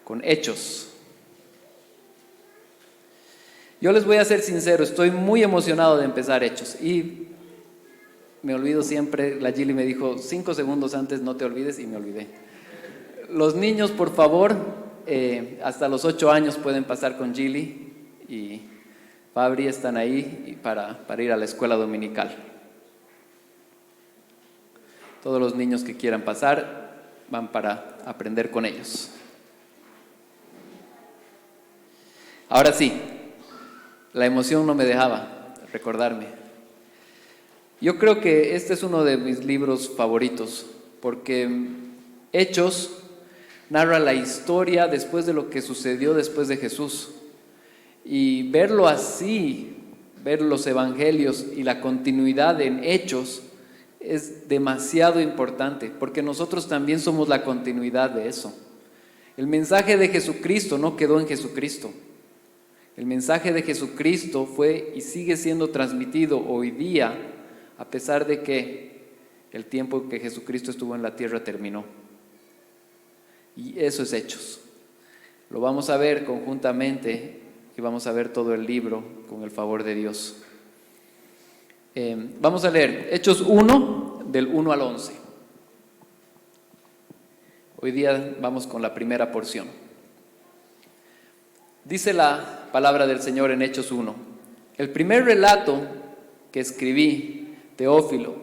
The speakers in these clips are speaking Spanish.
con Hechos. Yo les voy a ser sincero, estoy muy emocionado de empezar Hechos y me olvido siempre. La Gili me dijo 5 segundos antes, no te olvides, y me olvidé. Los niños, por favor, hasta los 8 años pueden pasar con Gili y Fabri están ahí para ir a la escuela dominical. Todos los niños que quieran pasar van para aprender con ellos. Ahora sí, la emoción no me dejaba recordarme. Yo creo que este es uno de mis libros favoritos, porque Hechos narra la historia después de lo que sucedió después de Jesús. Y verlo así, ver los evangelios y la continuidad en Hechos, es demasiado importante, porque nosotros también somos la continuidad de eso. El mensaje de Jesucristo no quedó en Jesucristo. El mensaje de Jesucristo fue y sigue siendo transmitido hoy día, a pesar de que el tiempo que Jesucristo estuvo en la tierra terminó. Y eso es Hechos. Lo vamos a ver conjuntamente y vamos a ver todo el libro con el favor de Dios. Vamos a leer Hechos 1, del 1 al 11. Hoy día vamos con la primera porción. Dice la palabra del Señor en Hechos 1. El primer relato que escribí, Teófilo,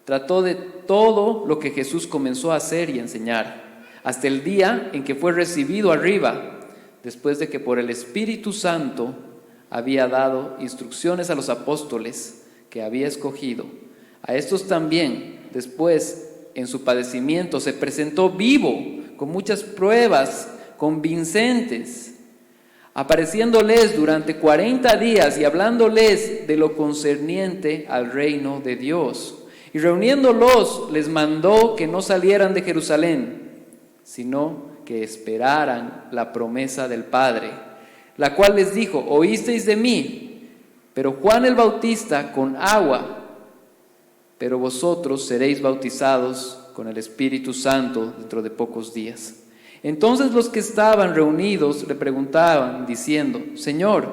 trató de todo lo que Jesús comenzó a hacer y enseñar, hasta el día en que fue recibido arriba, después de que por el Espíritu Santo había dado instrucciones a los apóstoles que había escogido. A estos también, después, en su padecimiento, se presentó vivo, con muchas pruebas convincentes, apareciéndoles durante 40 días y hablándoles de lo concerniente al reino de Dios. Y reuniéndolos, les mandó que no salieran de Jerusalén, sino que esperaran la promesa del Padre, la cual les dijo: oísteis de mí, pero Juan el Bautista con agua, pero vosotros seréis bautizados con el Espíritu Santo dentro de pocos días. Entonces los que estaban reunidos le preguntaban, diciendo: Señor,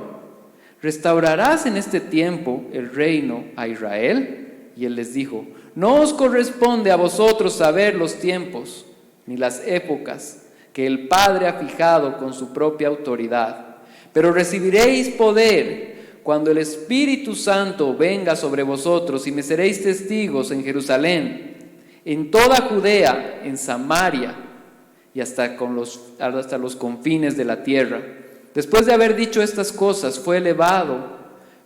¿restaurarás en este tiempo el reino a Israel? Y él les dijo: no os corresponde a vosotros saber los tiempos, ni las épocas que el Padre ha fijado con su propia autoridad, pero recibiréis poder cuando el Espíritu Santo venga sobre vosotros, y me seréis testigos en Jerusalén, en toda Judea, en Samaria, y hasta los confines de la tierra. Después de haber dicho estas cosas, fue elevado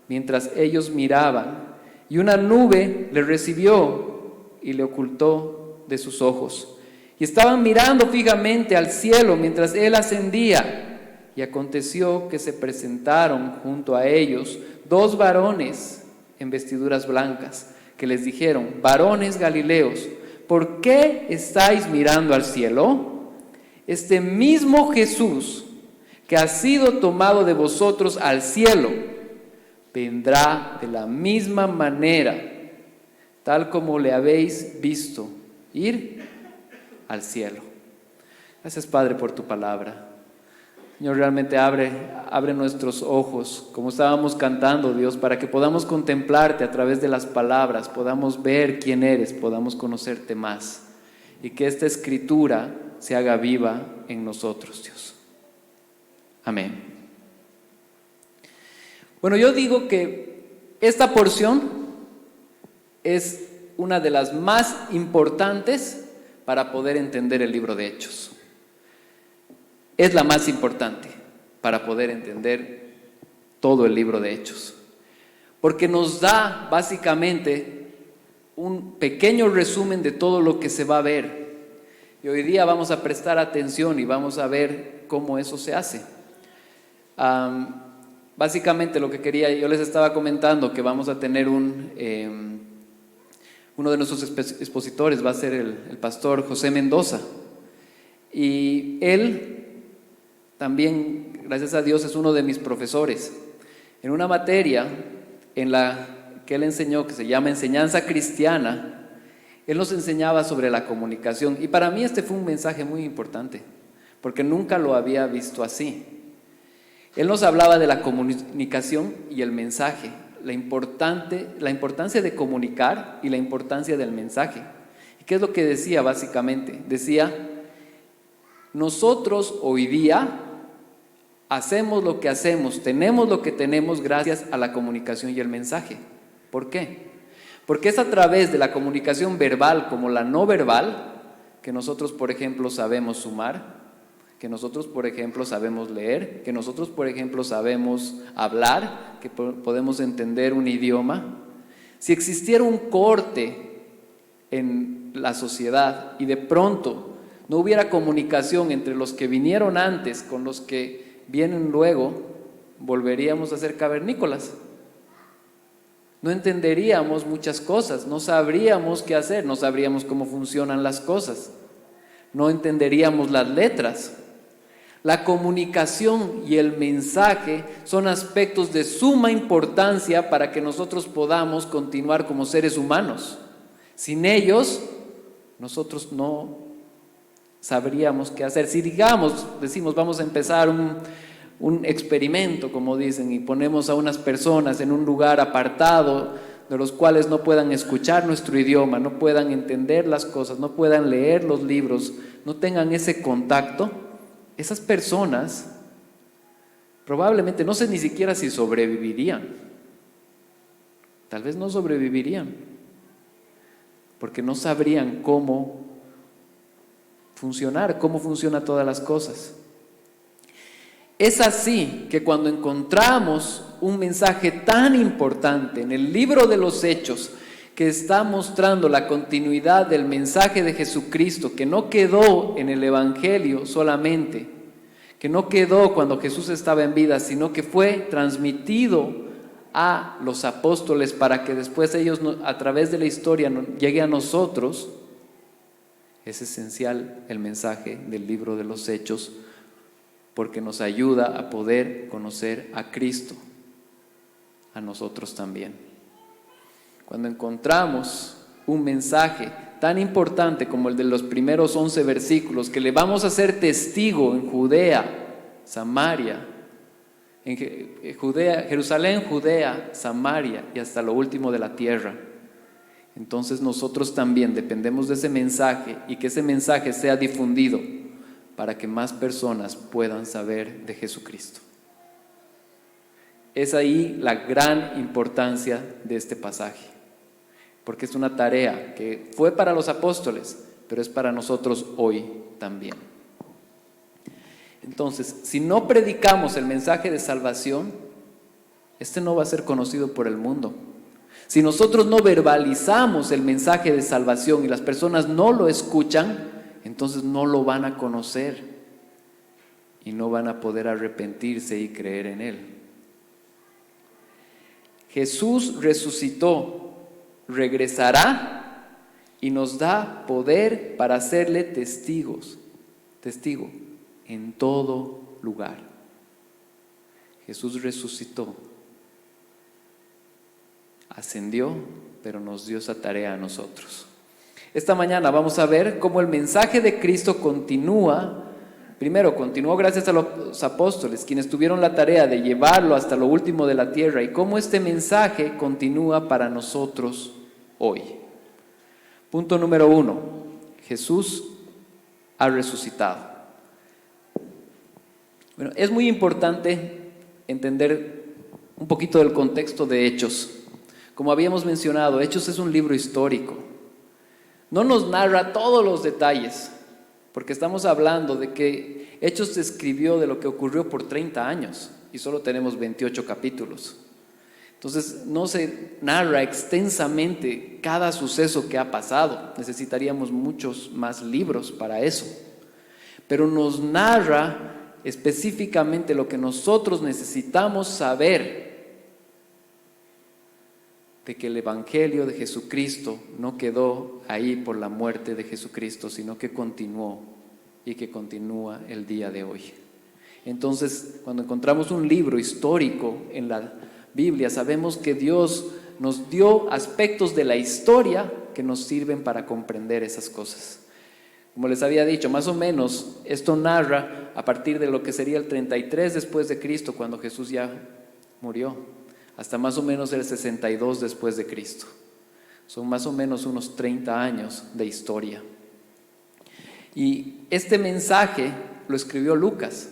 mientras ellos miraban, y una nube le recibió y le ocultó de sus ojos. Y estaban mirando fijamente al cielo mientras él ascendía. Y aconteció que se presentaron junto a ellos 2 varones en vestiduras blancas, que les dijeron: varones Galileos, ¿por qué estáis mirando al cielo? Este mismo Jesús que ha sido tomado de vosotros al cielo, vendrá de la misma manera, tal como le habéis visto ir al cielo. Gracias, Padre, por tu palabra. Señor, realmente abre nuestros ojos, como estábamos cantando, Dios, para que podamos contemplarte a través de las palabras, podamos ver quién eres, podamos conocerte más, y que esta escritura se haga viva en nosotros, Dios. Amén. Bueno, yo digo que esta porción es una de las más importantes para poder entender el libro de Hechos. Es la más importante para poder entender todo el libro de Hechos, porque nos da básicamente un pequeño resumen de todo lo que se va a ver. Y hoy día vamos a prestar atención y vamos a ver cómo eso se hace. Básicamente lo que yo les estaba comentando, que vamos a tener uno de nuestros expositores va a ser el pastor José Mendoza, y él también, gracias a Dios, es uno de mis profesores en una materia en la que él enseñó, que se llama Enseñanza Cristiana. Él nos enseñaba sobre la comunicación, y para mí este fue un mensaje muy importante, porque nunca lo había visto así. Él nos hablaba de la comunicación y el mensaje, la importancia de comunicar y la importancia del mensaje. ¿Y qué es lo que decía básicamente? Decía, nosotros hoy día hacemos lo que hacemos, tenemos lo que tenemos gracias a la comunicación y el mensaje. ¿Por qué? Porque es a través de la comunicación verbal como la no verbal que nosotros, por ejemplo, sabemos sumar, que nosotros, por ejemplo, sabemos leer, que nosotros, por ejemplo, sabemos hablar, que podemos entender un idioma. Si existiera un corte en la sociedad y de pronto no hubiera comunicación entre los que vinieron antes con los que vienen luego, volveríamos a ser cavernícolas. No entenderíamos muchas cosas, no sabríamos qué hacer, no sabríamos cómo funcionan las cosas, no entenderíamos las letras. La comunicación y el mensaje son aspectos de suma importancia para que nosotros podamos continuar como seres humanos. Sin ellos, nosotros no sabríamos qué hacer. Si decimos vamos a empezar un experimento, como dicen, y ponemos a unas personas en un lugar apartado de los cuales no puedan escuchar nuestro idioma, no puedan entender las cosas, no puedan leer los libros, no tengan ese contacto, esas personas probablemente, no sé ni siquiera si sobrevivirían. Tal vez no sobrevivirían, porque no sabrían cómo funcionar, cómo funcionan todas las cosas. Es así que cuando encontramos un mensaje tan importante en el libro de los Hechos, que está mostrando la continuidad del mensaje de Jesucristo, que no quedó en el Evangelio solamente, que no quedó cuando Jesús estaba en vida, sino que fue transmitido a los apóstoles para que después ellos, a través de la historia, llegue a nosotros. Es esencial el mensaje del libro de los Hechos, porque nos ayuda a poder conocer a Cristo, a nosotros también. Cuando encontramos un mensaje tan importante como el de los primeros 11 versículos, que le vamos a ser testigo en Judea, Samaria, Jerusalén, Judea, Samaria y hasta lo último de la tierra, entonces nosotros también dependemos de ese mensaje y que ese mensaje sea difundido para que más personas puedan saber de Jesucristo. Es ahí la gran importancia de este pasaje, porque es una tarea que fue para los apóstoles, pero es para nosotros hoy también. Entonces, si no predicamos el mensaje de salvación, este no va a ser conocido por el mundo. Si nosotros no verbalizamos el mensaje de salvación y las personas no lo escuchan, entonces no lo van a conocer y no van a poder arrepentirse y creer en Él. Jesús resucitó, regresará y nos da poder para hacerle testigo en todo lugar. Jesús resucitó, ascendió, pero nos dio esa tarea a nosotros. Esta mañana vamos a ver cómo el mensaje de Cristo continúa. Primero, continuó gracias a los apóstoles, quienes tuvieron la tarea de llevarlo hasta lo último de la tierra, y cómo este mensaje continúa para nosotros hoy. Punto número 1. Jesús ha resucitado. Bueno, es muy importante entender un poquito del contexto de Hechos. Como habíamos mencionado, Hechos es un libro histórico. No nos narra todos los detalles, porque estamos hablando de que Hechos se escribió de lo que ocurrió por 30 años y solo tenemos 28 capítulos. Entonces no se narra extensamente cada suceso que ha pasado. Necesitaríamos muchos más libros para eso. Pero nos narra específicamente lo que nosotros necesitamos saber, de que el Evangelio de Jesucristo no quedó ahí por la muerte de Jesucristo, sino que continuó y que continúa el día de hoy. Entonces, cuando encontramos un libro histórico en la Biblia, sabemos que Dios nos dio aspectos de la historia que nos sirven para comprender esas cosas. Como les había dicho, más o menos esto narra a partir de lo que sería el 33 después de Cristo, cuando Jesús ya murió, hasta más o menos el 62 después de Cristo. Son más o menos unos 30 años de historia. Y este mensaje lo escribió Lucas.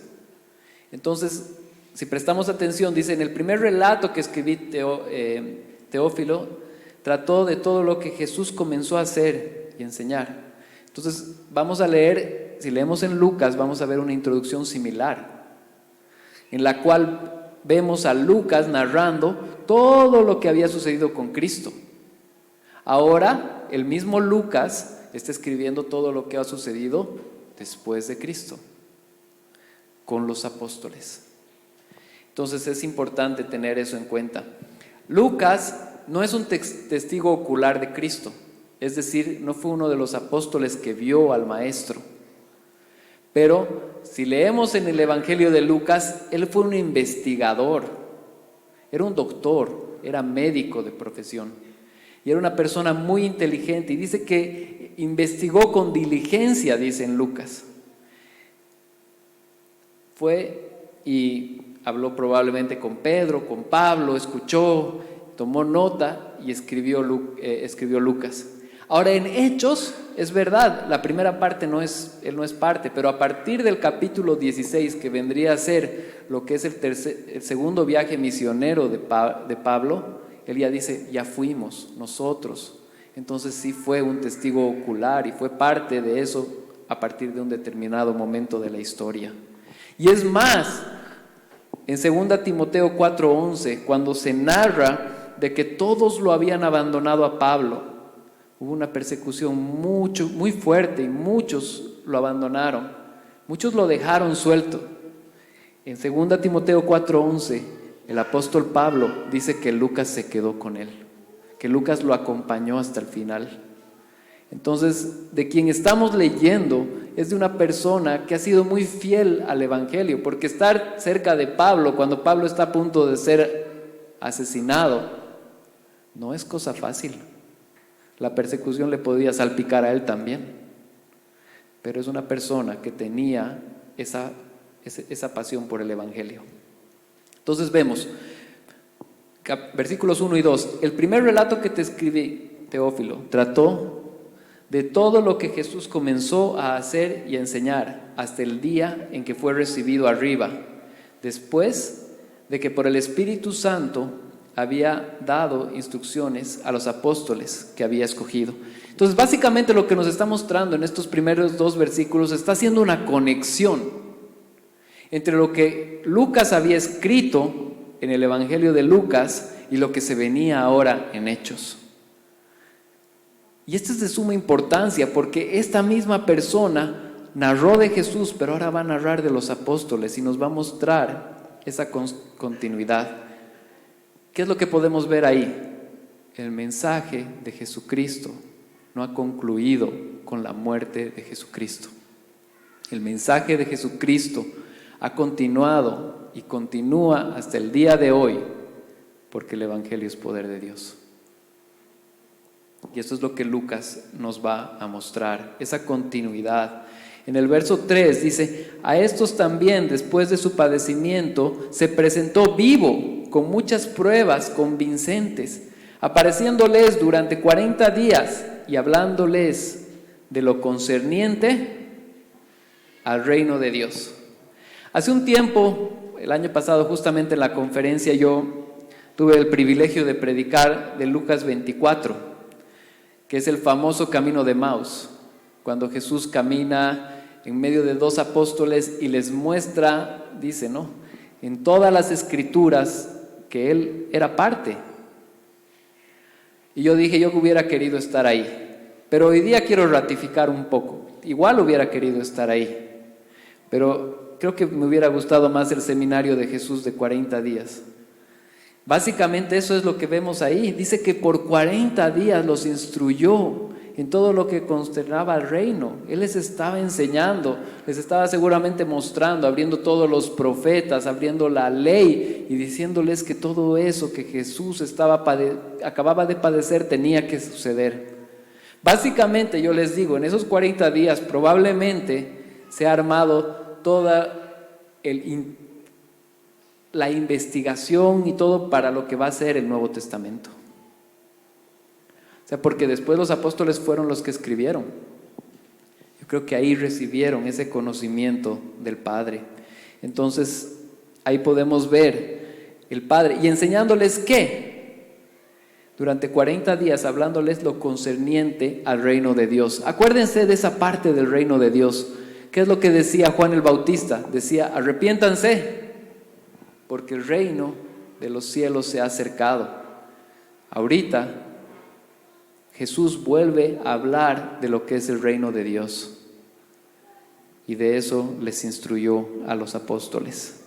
Entonces, si prestamos atención, dice: en el primer relato que escribí, Teófilo, trató de todo lo que Jesús comenzó a hacer y enseñar. Entonces, vamos a leer, si leemos en Lucas, vamos a ver una introducción similar, en la cual vemos a Lucas narrando todo lo que había sucedido con Cristo. Ahora, el mismo Lucas está escribiendo todo lo que ha sucedido después de Cristo, con los apóstoles. Entonces es importante tener eso en cuenta. Lucas no es un testigo ocular de Cristo, es decir, no fue uno de los apóstoles que vio al Maestro. Pero si leemos en el Evangelio de Lucas, él fue un investigador, era un doctor, era médico de profesión y era una persona muy inteligente, y dice que investigó con diligencia, dice en Lucas. Fue y habló probablemente con Pedro, con Pablo, escuchó, tomó nota y escribió Lucas. Ahora, en Hechos, es verdad, la primera parte él no es parte, pero a partir del capítulo 16, que vendría a ser lo que es el segundo viaje misionero de Pablo, él ya dice: ya fuimos nosotros. Entonces sí fue un testigo ocular y fue parte de eso a partir de un determinado momento de la historia. Y es más, en 2 Timoteo 4:11, cuando se narra de que todos lo habían abandonado a Pablo, hubo una persecución muy fuerte y muchos lo abandonaron, muchos lo dejaron suelto. En 2 Timoteo 4:11, el apóstol Pablo dice que Lucas se quedó con él, que Lucas lo acompañó hasta el final. Entonces, de quien estamos leyendo es de una persona que ha sido muy fiel al Evangelio, porque estar cerca de Pablo, cuando Pablo está a punto de ser asesinado, no es cosa fácil. La persecución le podía salpicar a él también, pero es una persona que tenía esa pasión por el Evangelio. Entonces vemos, versículos 1 y 2, el primer relato que te escribí, Teófilo, trató de todo lo que Jesús comenzó a hacer y a enseñar hasta el día en que fue recibido arriba, después de que por el Espíritu Santo había dado instrucciones a los apóstoles que había escogido. Entonces, básicamente lo que nos está mostrando en estos primeros 2 versículos está haciendo una conexión entre lo que Lucas había escrito en el Evangelio de Lucas y lo que se venía ahora en Hechos. Y esto es de suma importancia, porque esta misma persona narró de Jesús, pero ahora va a narrar de los apóstoles y nos va a mostrar esa continuidad. ¿Qué es lo que podemos ver ahí? El mensaje de Jesucristo no ha concluido con la muerte de Jesucristo. El mensaje de Jesucristo ha continuado y continúa hasta el día de hoy, porque el Evangelio es poder de Dios. Y esto es lo que Lucas nos va a mostrar, esa continuidad. En el verso 3 dice: a estos también, después de su padecimiento, se presentó vivo, con muchas pruebas convincentes, apareciéndoles durante 40 días y hablándoles de lo concerniente al reino de Dios. Hace un tiempo, el año pasado, justamente en la conferencia, yo tuve el privilegio de predicar de Lucas 24, que es el famoso camino de Emaús, cuando Jesús camina en medio de 2 apóstoles y les muestra, dice, ¿no?, en todas las escrituras que él era parte. Y yo dije, yo hubiera querido estar ahí, pero hoy día quiero ratificar un poco. Igual hubiera querido estar ahí, pero creo que me hubiera gustado más el seminario de Jesús de 40 días. Básicamente eso es lo que vemos ahí. Dice que por 40 días los instruyó en todo lo que concernaba al reino. Él les estaba enseñando, les estaba seguramente mostrando, abriendo todos los profetas, abriendo la ley y diciéndoles que todo eso que Jesús acababa de padecer tenía que suceder. Básicamente yo les digo, en esos 40 días probablemente se ha armado toda la investigación y todo para lo que va a ser el Nuevo Testamento. O sea, porque después los apóstoles fueron los que escribieron. Yo creo que ahí recibieron ese conocimiento del Padre. Entonces, ahí podemos ver el Padre. ¿Y enseñándoles qué? Durante 40 días hablándoles lo concerniente al reino de Dios. Acuérdense de esa parte del reino de Dios. ¿Qué es lo que decía Juan el Bautista? Decía, arrepiéntanse, porque el reino de los cielos se ha acercado. Ahorita Jesús vuelve a hablar de lo que es el reino de Dios. Y de eso les instruyó a los apóstoles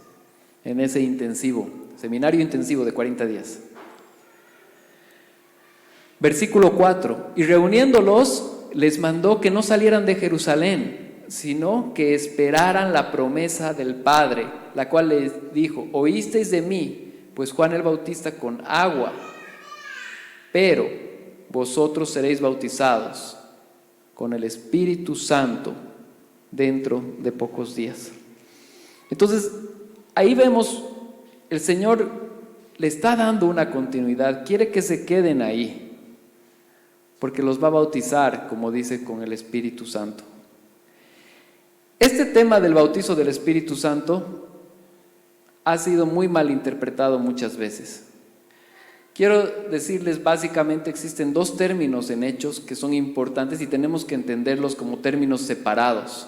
en ese intensivo, seminario intensivo de 40 días. Versículo 4. Y reuniéndolos, les mandó que no salieran de Jerusalén, sino que esperaran la promesa del Padre, la cual les dijo, oísteis de mí, pues Juan el Bautista con agua, pero vosotros seréis bautizados con el Espíritu Santo dentro de pocos días. Entonces, ahí vemos, el Señor le está dando una continuidad, quiere que se queden ahí, porque los va a bautizar, como dice, con el Espíritu Santo. Este tema del bautizo del Espíritu Santo ha sido muy mal interpretado muchas veces. Quiero decirles, básicamente existen dos términos en Hechos que son importantes y tenemos que entenderlos como términos separados.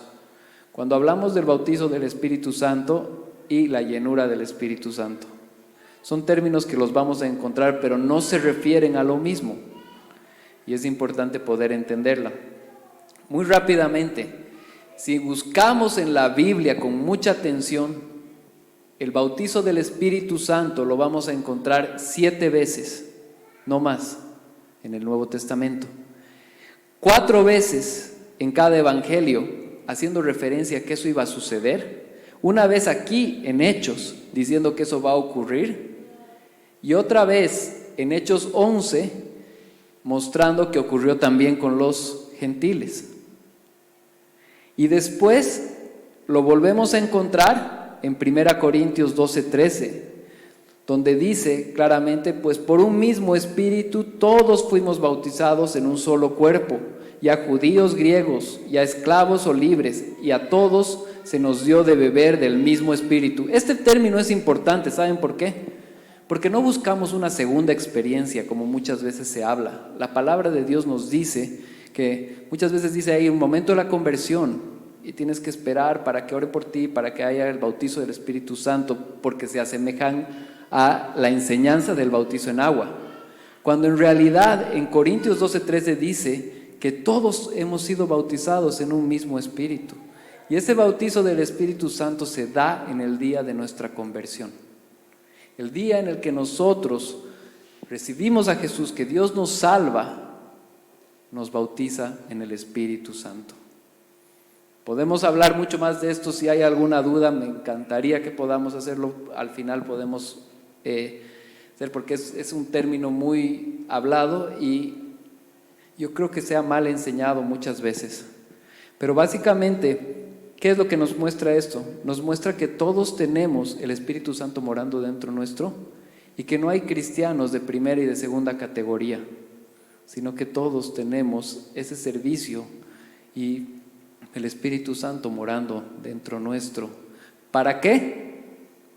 Cuando hablamos del bautizo del Espíritu Santo y la llenura del Espíritu Santo, son términos que los vamos a encontrar, pero no se refieren a lo mismo. Y es importante poder entenderla. Muy rápidamente, si buscamos en la Biblia con mucha atención, el bautizo del Espíritu Santo lo vamos a encontrar 7 veces, no más, en el Nuevo Testamento. 4 veces en cada evangelio, haciendo referencia a que eso iba a suceder. Una vez aquí en Hechos, diciendo que eso va a ocurrir. Y otra vez en Hechos 11, mostrando que ocurrió también con los gentiles. Y después lo volvemos a encontrar en 1 Corintios 12:13, donde dice claramente, pues por un mismo espíritu todos fuimos bautizados en un solo cuerpo, y a judíos, griegos, y a esclavos o libres, y a todos se nos dio de beber del mismo espíritu. Este término es importante, ¿saben por qué? Porque no buscamos una segunda experiencia como muchas veces se habla. La palabra de Dios nos dice que muchas veces dice ahí un momento de la conversión, y tienes que esperar para que ore por ti, para que haya el bautizo del Espíritu Santo, porque se asemejan a la enseñanza del bautizo en agua. Cuando en realidad en Corintios 12:13 dice que todos hemos sido bautizados en un mismo Espíritu. Y ese bautizo del Espíritu Santo se da en el día de nuestra conversión. El día en el que nosotros recibimos a Jesús, que Dios nos salva, nos bautiza en el Espíritu Santo. Podemos hablar mucho más de esto, si hay alguna duda, me encantaría que podamos hacerlo, al final podemos hacer, porque es un término muy hablado y yo creo que se ha mal enseñado muchas veces. Pero básicamente, ¿qué es lo que nos muestra esto? Nos muestra que todos tenemos el Espíritu Santo morando dentro nuestro y que no hay cristianos de primera y de segunda categoría, sino que todos tenemos ese servicio y el Espíritu Santo morando dentro nuestro. ¿Para qué?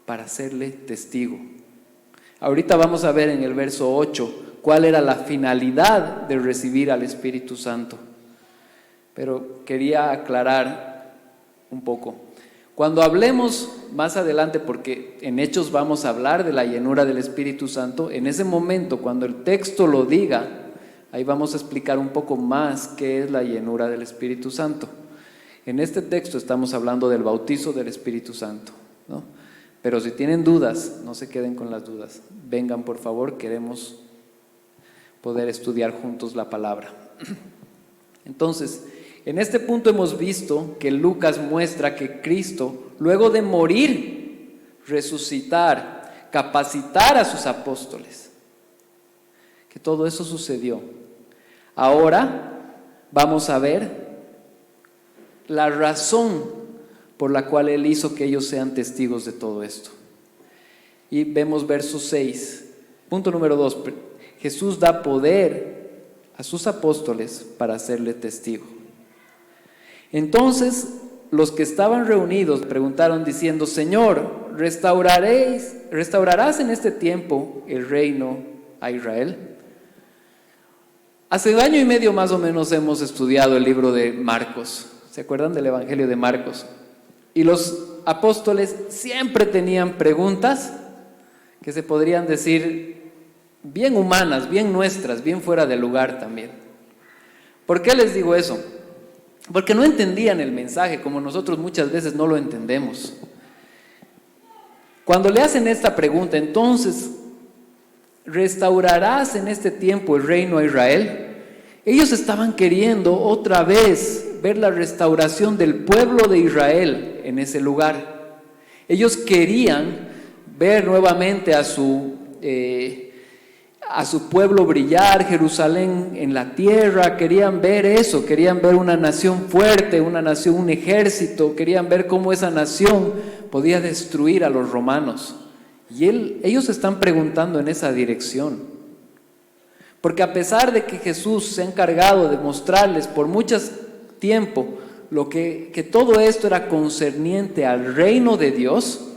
Para serle testigo. Ahorita vamos a ver en el verso 8 cuál era la finalidad de recibir al Espíritu Santo. Pero quería aclarar un poco. Cuando hablemos más adelante, porque en Hechos vamos a hablar de la llenura del Espíritu Santo, en ese momento, cuando el texto lo diga, ahí vamos a explicar un poco más qué es la llenura del Espíritu Santo. En este texto estamos hablando del bautizo del Espíritu Santo, ¿no? Pero si tienen dudas, no se queden con las dudas. Vengan, por favor, queremos poder estudiar juntos la palabra. Entonces, en este punto hemos visto que Lucas muestra que Cristo, luego de morir, resucitar, capacitar a sus apóstoles, que todo eso sucedió. Ahora vamos a ver la razón por la cual Él hizo que ellos sean testigos de todo esto. Y vemos verso 6. Punto número 2. Jesús da poder a sus apóstoles para hacerle testigo. Entonces los que estaban reunidos preguntaron diciendo: Señor, ¿restaurarás en este tiempo el reino a Israel? Hace 1 año y medio más o menos hemos estudiado el libro de Marcos. ¿Se acuerdan del Evangelio de Marcos? Y los apóstoles siempre tenían preguntas que se podrían decir bien humanas, bien nuestras, bien fuera de lugar también. ¿Por qué les digo eso? Porque no entendían el mensaje, como nosotros muchas veces no lo entendemos. Cuando le hacen esta pregunta, entonces, ¿restaurarás en este tiempo el reino a Israel? Ellos estaban queriendo otra vez ver la restauración del pueblo de Israel en ese lugar. Ellos querían ver nuevamente a su pueblo brillar, Jerusalén en la tierra. Querían ver eso, querían ver una nación fuerte, una nación, un ejército. Querían ver cómo esa nación podía destruir a los romanos. Y ellos están preguntando en esa dirección. Porque a pesar de que Jesús se ha encargado de mostrarles por mucho tiempo que todo esto era concerniente al reino de Dios,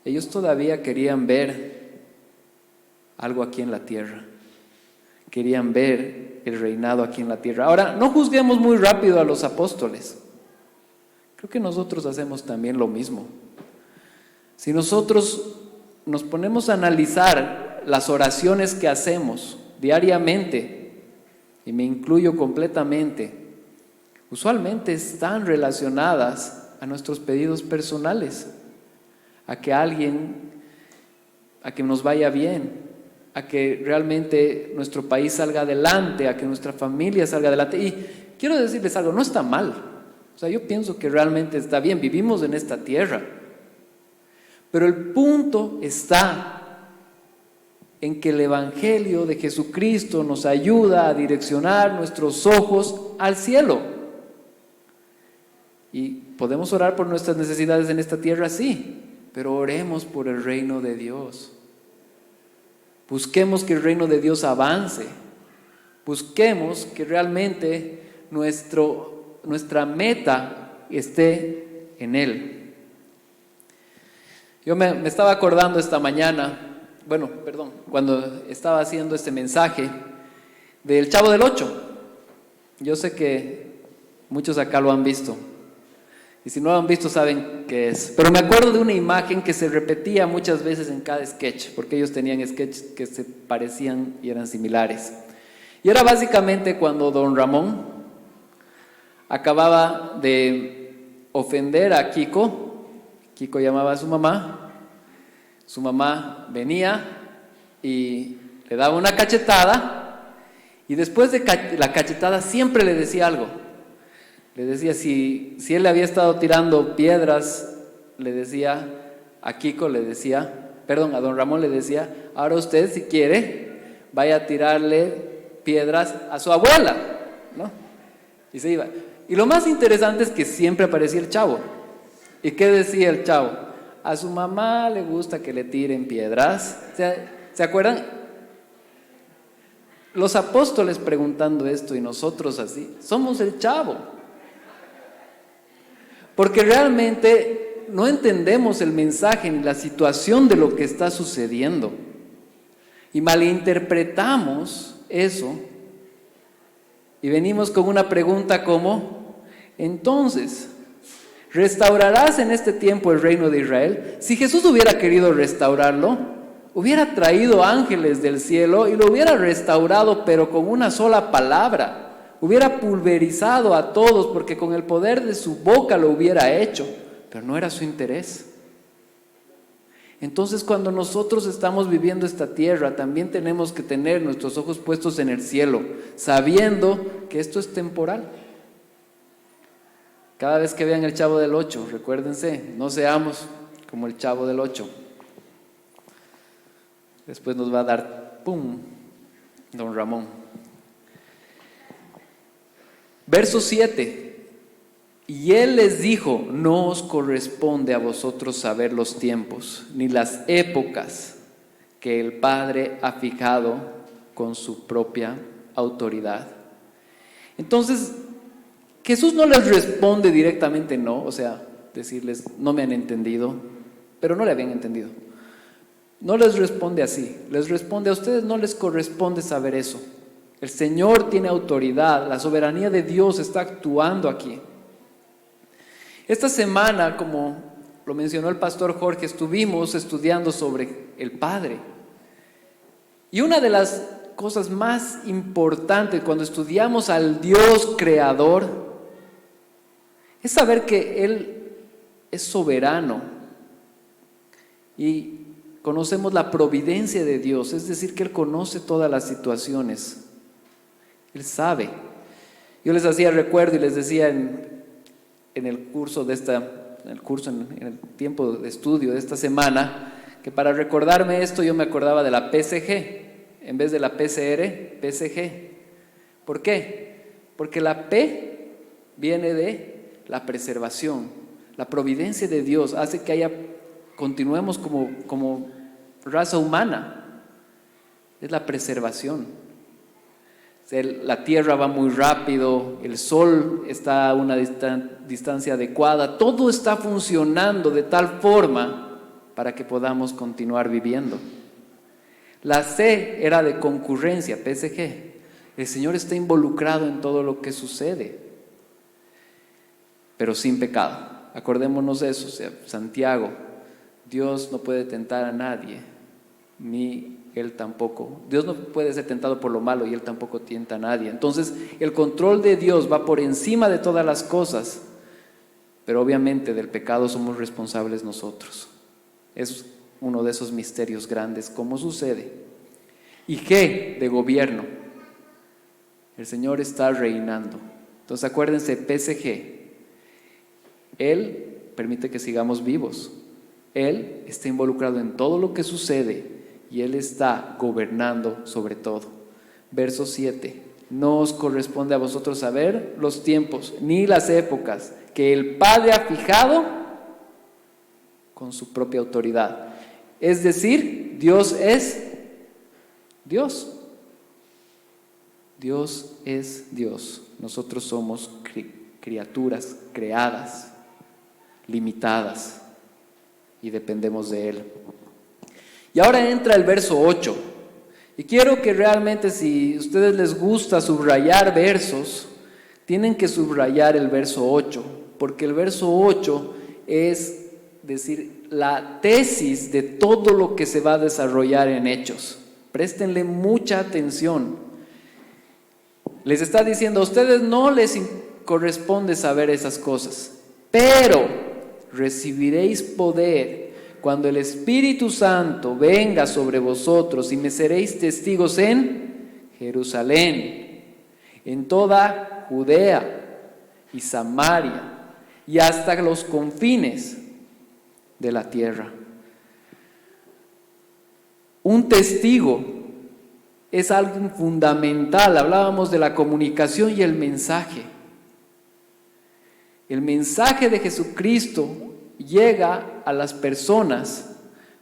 ellos todavía querían ver algo aquí en la tierra. Querían ver el reinado aquí en la tierra. Ahora, no juzguemos muy rápido a los apóstoles. Creo que nosotros hacemos también lo mismo. Si nosotros nos ponemos a analizar las oraciones que hacemos diariamente, y me incluyo completamente, usualmente están relacionadas a nuestros pedidos personales, a que nos vaya bien, a que realmente nuestro país salga adelante, a que nuestra familia salga adelante. Y quiero decirles algo, no está mal. O sea, yo pienso que realmente está bien, vivimos en esta tierra. Pero el punto está en que el Evangelio de Jesucristo nos ayuda a direccionar nuestros ojos al cielo. Y podemos orar por nuestras necesidades en esta tierra, sí, pero oremos por el reino de Dios. Busquemos que el reino de Dios avance. Busquemos que realmente nuestra meta esté en Él. Yo me estaba acordando esta mañana, cuando estaba haciendo este mensaje, del Chavo del Ocho. Yo sé que muchos acá lo han visto, y si no lo han visto saben qué es. Pero me acuerdo de una imagen que se repetía muchas veces en cada sketch, porque ellos tenían sketches que se parecían y eran similares. Y era básicamente cuando don Ramón acababa de ofender a Kiko. Kiko llamaba a su mamá venía y le daba una cachetada, y después de la cachetada siempre le decía algo. Le decía, si él le había estado tirando piedras, le decía a don Ramón le decía: ahora usted, si quiere, vaya a tirarle piedras a su abuela, ¿no? Y se iba. Y lo más interesante es que siempre aparecía el Chavo. ¿Y qué decía el Chavo? A su mamá le gusta que le tiren piedras. ¿Se acuerdan? Los apóstoles preguntando esto y nosotros así. Somos el Chavo. Porque realmente no entendemos el mensaje ni la situación de lo que está sucediendo. Y malinterpretamos eso. Y venimos con una pregunta como: entonces, ¿restaurarás en este tiempo el reino de Israel? Si Jesús hubiera querido restaurarlo, hubiera traído ángeles del cielo y lo hubiera restaurado, pero con una sola palabra. Hubiera pulverizado a todos, porque con el poder de su boca lo hubiera hecho, pero no era su interés. Entonces, cuando nosotros estamos viviendo esta tierra, también tenemos que tener nuestros ojos puestos en el cielo, sabiendo que esto es temporal. Cada vez que vean el Chavo del Ocho, recuérdense, no seamos como el Chavo del Ocho. Después nos va a dar ¡pum! Don Ramón. Verso 7. Y él les dijo: no os corresponde a vosotros saber los tiempos, ni las épocas que el Padre ha fijado con su propia autoridad. Entonces, Jesús no les responde directamente no, o sea, decirles: no me han entendido, pero no le habían entendido. No les responde así, les responde: a ustedes no les corresponde saber eso. El Señor tiene autoridad, la soberanía de Dios está actuando aquí. Esta semana, como lo mencionó el pastor Jorge, estuvimos estudiando sobre el Padre. Y una de las cosas más importantes cuando estudiamos al Dios creador es saber que Él es soberano y conocemos la providencia de Dios, es decir, que Él conoce todas las situaciones. Él sabe. Yo les hacía recuerdo y les decía en el curso en el tiempo de estudio de esta semana, que para recordarme esto yo me acordaba de la PSG, en vez de la PCR, PSG. ¿Por qué? Porque la P viene de la preservación. La providencia de Dios hace que continuemos como raza humana. Es la preservación. La tierra va muy rápido, el sol está a una distancia adecuada, todo está funcionando de tal forma para que podamos continuar viviendo. La C era de concurrencia, PSG. El Señor está involucrado en todo lo que sucede, pero sin pecado. Acordémonos de eso, o sea, Santiago: Dios no puede tentar a nadie, ni Él tampoco. Dios no puede ser tentado por lo malo y Él tampoco tienta a nadie. Entonces, el control de Dios va por encima de todas las cosas, pero obviamente del pecado somos responsables nosotros. Es uno de esos misterios grandes, ¿cómo sucede? Y G, de gobierno. El Señor está reinando. Entonces, acuérdense, PSG. Él permite que sigamos vivos. Él está involucrado en todo lo que sucede y Él está gobernando sobre todo. Verso 7: no os corresponde a vosotros saber los tiempos ni las épocas que el Padre ha fijado con su propia autoridad. Es decir, Dios es Dios. Dios es Dios. Nosotros somos criaturas creadas, limitadas, y dependemos de Él. Y ahora entra el verso 8. Y quiero que realmente, si a ustedes les gusta subrayar versos, tienen que subrayar el verso 8, porque el verso 8 es decir la tesis de todo lo que se va a desarrollar en Hechos. Préstenle mucha atención. Les está diciendo: a ustedes no les corresponde saber esas cosas, pero recibiréis poder cuando el Espíritu Santo venga sobre vosotros, y me seréis testigos en Jerusalén, en toda Judea y Samaria, y hasta los confines de la tierra. Un testigo es algo fundamental. Hablábamos de la comunicación y el mensaje. El mensaje de Jesucristo llega a las personas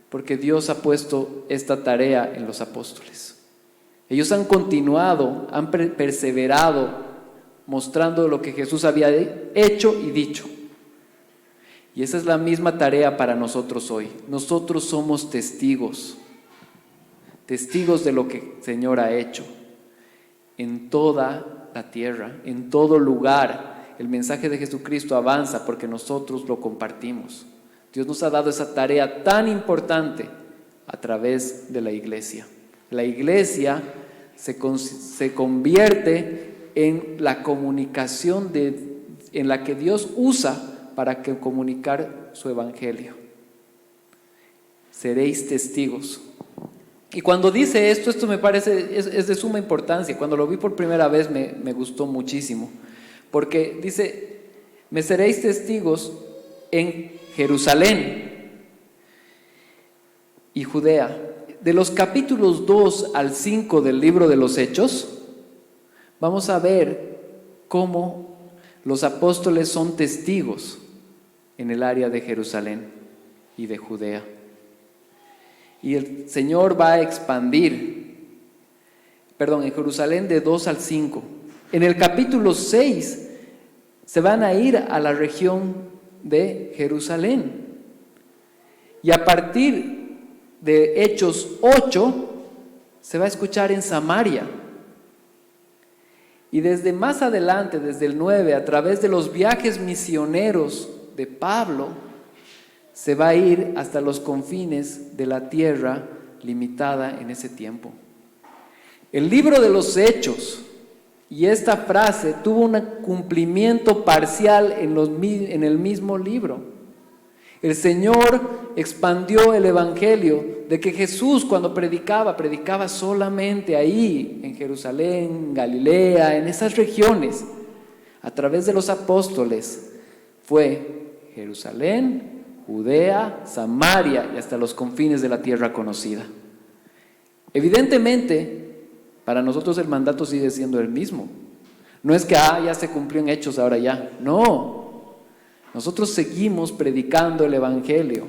porque Dios ha puesto esta tarea en los apóstoles. Ellos han continuado, han perseverado, mostrando lo que Jesús había hecho y dicho. Y esa es la misma tarea para nosotros hoy. Nosotros somos testigos de lo que el Señor ha hecho en toda la tierra, en todo lugar. El mensaje de Jesucristo avanza porque nosotros lo compartimos. Dios nos ha dado esa tarea tan importante a través de la iglesia. La iglesia se convierte en la comunicación en la que Dios usa para comunicar su evangelio. Seréis testigos. Y cuando dice esto me parece, es de suma importancia. Cuando lo vi por primera vez me gustó muchísimo. Porque dice: me seréis testigos en Jerusalén y Judea. De los capítulos 2 al 5 del libro de los Hechos, vamos a ver cómo los apóstoles son testigos en el área de Jerusalén y de Judea. Y el Señor va a expandir, en Jerusalén de 2 al 5. En el capítulo 6 se van a ir a la región de Jerusalén. Y a partir de Hechos 8 se va a escuchar en Samaria. Y desde más adelante, desde el 9, a través de los viajes misioneros de Pablo, se va a ir hasta los confines de la tierra limitada en ese tiempo. El libro de los Hechos y esta frase tuvo un cumplimiento parcial en el mismo libro. El Señor expandió el evangelio de que Jesús, cuando predicaba solamente ahí, en Jerusalén, Galilea, en esas regiones. A través de los apóstoles fue Jerusalén, Judea, Samaria y hasta los confines de la tierra conocida. Evidentemente, para nosotros el mandato sigue siendo el mismo. No es que ya se cumplió en Hechos, ahora ya. No. Nosotros seguimos predicando el evangelio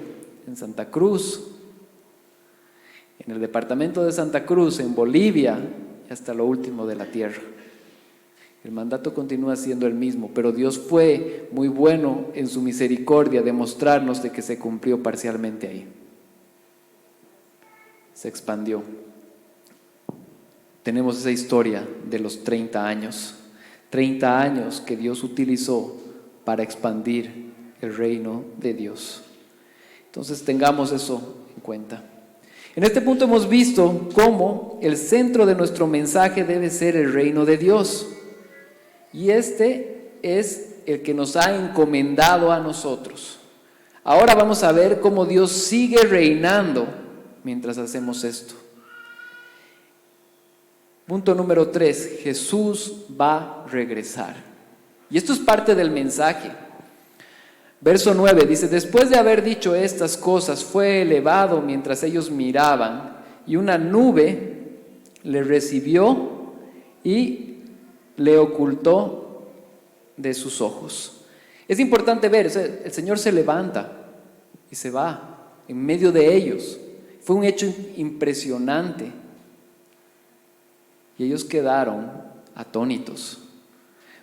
en Santa Cruz, en el departamento de Santa Cruz, en Bolivia y hasta lo último de la tierra. El mandato continúa siendo el mismo, pero Dios fue muy bueno en su misericordia de mostrarnos de que se cumplió parcialmente ahí. Se expandió. Tenemos esa historia de los 30 años. 30 años que Dios utilizó para expandir el reino de Dios. Entonces tengamos eso en cuenta. En este punto hemos visto cómo el centro de nuestro mensaje debe ser el reino de Dios. Y este es el que nos ha encomendado a nosotros. Ahora vamos a ver cómo Dios sigue reinando mientras hacemos esto. Punto número 3, Jesús va a regresar. Y esto es parte del mensaje. Verso 9 dice: después de haber dicho estas cosas, fue elevado mientras ellos miraban, y una nube le recibió y le ocultó de sus ojos. Es importante ver, el Señor se levanta y se va en medio de ellos. Fue un hecho impresionante. Y ellos quedaron atónitos.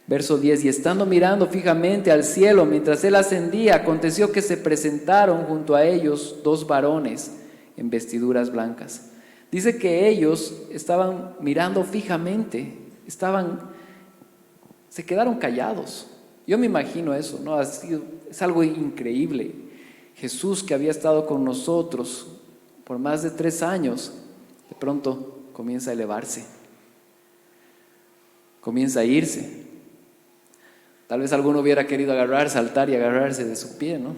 Verso 10, y estando mirando fijamente al cielo mientras él ascendía, aconteció que se presentaron junto a ellos 2 varones en vestiduras blancas. Dice que ellos estaban mirando fijamente, se quedaron callados. Yo me imagino eso, ¿no? Es algo increíble. Jesús, que había estado con nosotros por más de 3 años, de pronto comienza a elevarse, comienza a irse. Tal vez alguno hubiera querido saltar y agarrarse de su pie, ¿no?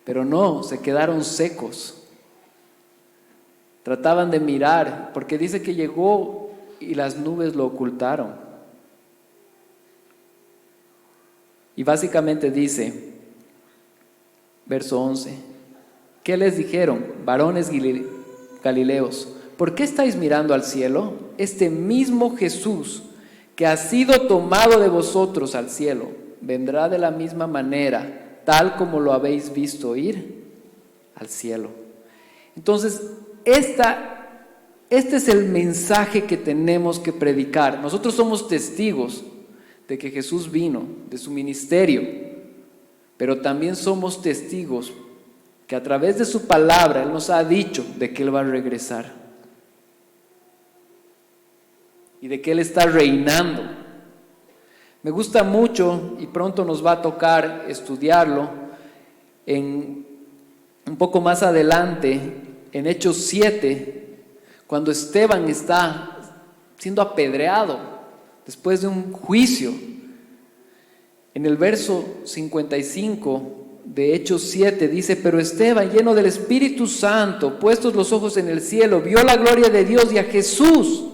Pero no, se quedaron secos. Trataban de mirar, porque dice que llegó y las nubes lo ocultaron. Y básicamente dice, verso 11, ¿qué les dijeron? Varones galileos, ¿por qué estáis mirando al cielo? Este mismo Jesús que ha sido tomado de vosotros al cielo, vendrá de la misma manera, tal como lo habéis visto ir al cielo. Entonces, este es el mensaje que tenemos que predicar. Nosotros somos testigos de que Jesús vino, de su ministerio, pero también somos testigos que a través de su palabra Él nos ha dicho de que Él va a regresar y de que Él está reinando. Me gusta mucho, y pronto nos va a tocar estudiarlo un poco más adelante, en Hechos 7, cuando Esteban está siendo apedreado después de un juicio. En el verso 55 de Hechos 7 dice: pero Esteban, lleno del Espíritu Santo, puestos los ojos en el cielo, vio la gloria de Dios y a Jesús,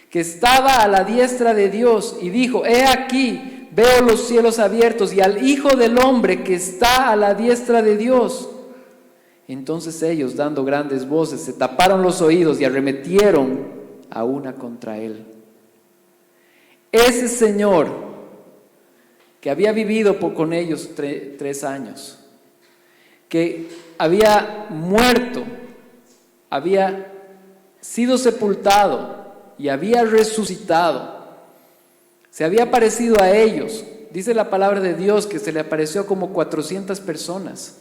que estaba a la diestra de Dios, y dijo: he aquí, veo los cielos abiertos y al Hijo del Hombre que está a la diestra de Dios. Entonces ellos, dando grandes voces, se taparon los oídos y arremetieron a una contra él. Ese Señor que había vivido con ellos 3 años, que había muerto, había sido sepultado y había resucitado. Se había aparecido a ellos. Dice la palabra de Dios que se le apareció como 400 personas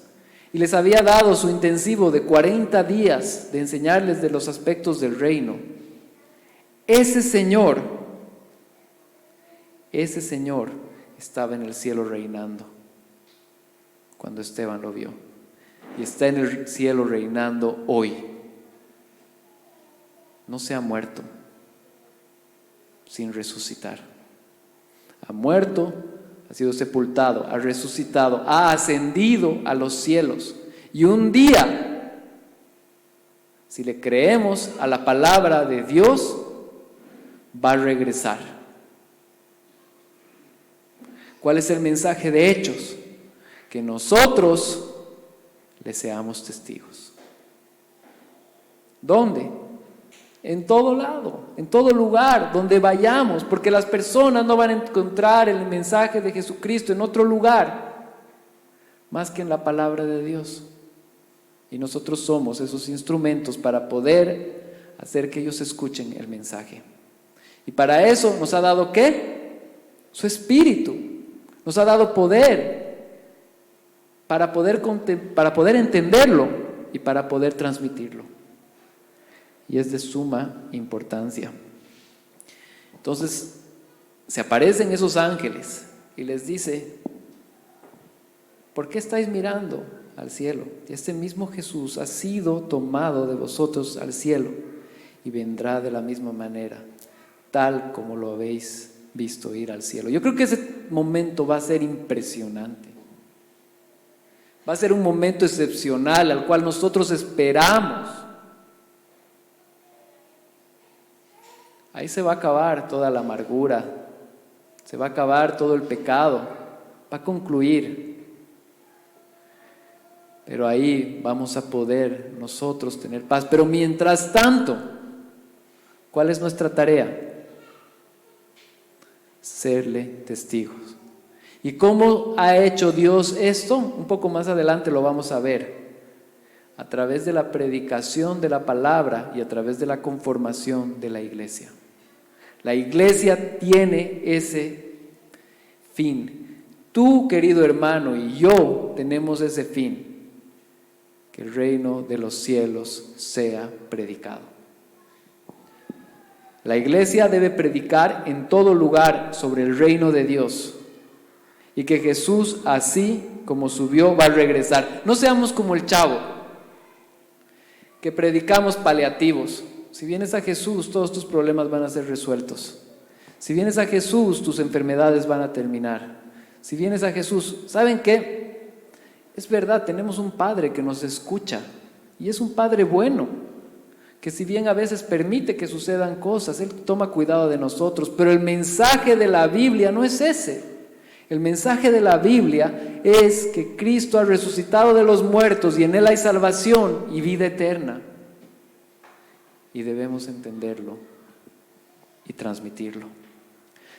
y les había dado su intensivo de 40 días de enseñarles de los aspectos del reino. Ese Señor estaba en el cielo reinando cuando Esteban lo vio, y está en el cielo reinando hoy. No se ha muerto sin resucitar. Ha muerto, ha sido sepultado, ha resucitado, ha ascendido a los cielos. Y un día, si le creemos a la palabra de Dios, va a regresar. ¿Cuál es el mensaje de Hechos? Que nosotros le seamos testigos. ¿Dónde? En todo lado, en todo lugar donde vayamos, porque las personas no van a encontrar el mensaje de Jesucristo en otro lugar más que en la palabra de Dios. Y nosotros somos esos instrumentos para poder hacer que ellos escuchen el mensaje. Y para eso nos ha dado ¿qué? Su Espíritu. Nos ha dado poder para poder entenderlo y para poder transmitirlo. Y es de suma importancia. Entonces, se aparecen esos ángeles y les dice: ¿por qué estáis mirando al cielo? Este mismo Jesús ha sido tomado de vosotros al cielo y vendrá de la misma manera, tal como lo habéis visto ir al cielo. Yo creo que ese momento va a ser impresionante. Va a ser un momento excepcional al cual nosotros esperamos. Ahí se va a acabar toda la amargura, se va a acabar todo el pecado, va a concluir. Pero ahí vamos a poder nosotros tener paz. Pero mientras tanto, ¿cuál es nuestra tarea? Serle testigos. ¿Y cómo ha hecho Dios esto? Un poco más adelante lo vamos a ver. A través de la predicación de la palabra y a través de la conformación de la iglesia. La iglesia tiene ese fin. Tú, querido hermano, y yo tenemos ese fin. Que el reino de los cielos sea predicado. La iglesia debe predicar en todo lugar sobre el reino de Dios. Y que Jesús, así como subió, va a regresar. No seamos como el chavo, que predicamos paliativos. Si vienes a Jesús, todos tus problemas van a ser resueltos. Si vienes a Jesús, tus enfermedades van a terminar. Si vienes a Jesús, ¿saben qué? Es verdad, tenemos un Padre que nos escucha. Y es un Padre bueno, que si bien a veces permite que sucedan cosas, Él toma cuidado de nosotros. Pero el mensaje de la Biblia no es ese. El mensaje de la Biblia es que Cristo ha resucitado de los muertos y en Él hay salvación y vida eterna. Y debemos entenderlo y transmitirlo.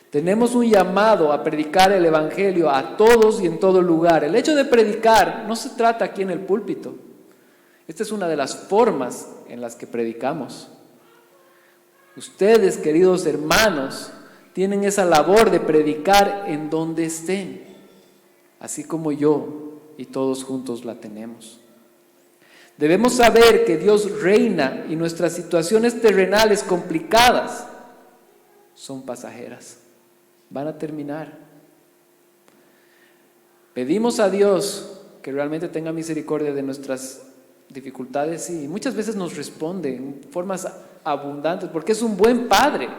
Tenemos un llamado a predicar el Evangelio a todos y en todo lugar. El hecho de predicar no se trata aquí en el púlpito. Esta es una de las formas en las que predicamos. Ustedes, queridos hermanos, tienen esa labor de predicar en donde estén, así como yo y todos juntos la tenemos. Debemos saber que Dios reina y nuestras situaciones terrenales complicadas son pasajeras, van a terminar. Pedimos a Dios que realmente tenga misericordia de nuestras dificultades y muchas veces nos responde en formas abundantes porque es un buen Padre.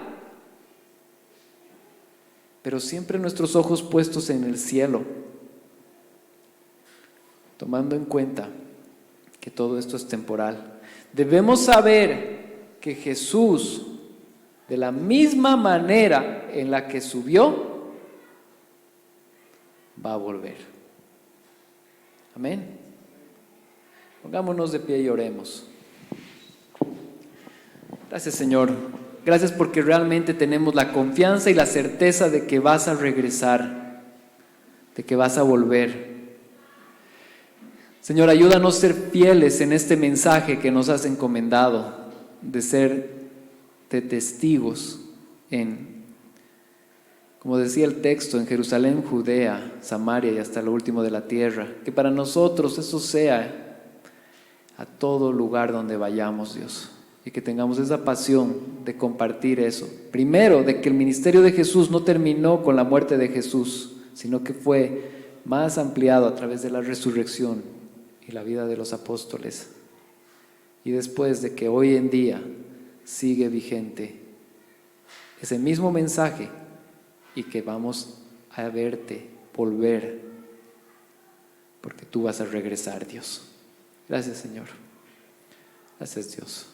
Pero siempre nuestros ojos puestos en el cielo, tomando en cuenta que todo esto es temporal. Debemos saber que Jesús, de la misma manera en la que subió, va a volver. Amén. Pongámonos de pie y oremos. Gracias, Señor. Gracias porque realmente tenemos la confianza y la certeza de que vas a regresar. de que vas a volver. Señor, ayúdanos a ser fieles en este mensaje que nos has encomendado, de ser testigos como decía el texto, en Jerusalén, Judea, Samaria y hasta lo último de la tierra. Que para nosotros eso sea a todo lugar donde vayamos, Dios. Y que tengamos esa pasión de compartir eso. Primero, de que el ministerio de Jesús no terminó con la muerte de Jesús, sino que fue más ampliado a través de la resurrección y la vida de los apóstoles. Y después de que hoy en día sigue vigente ese mismo mensaje y que vamos a verte volver, porque tú vas a regresar, Dios. Gracias, Señor. Gracias, Dios.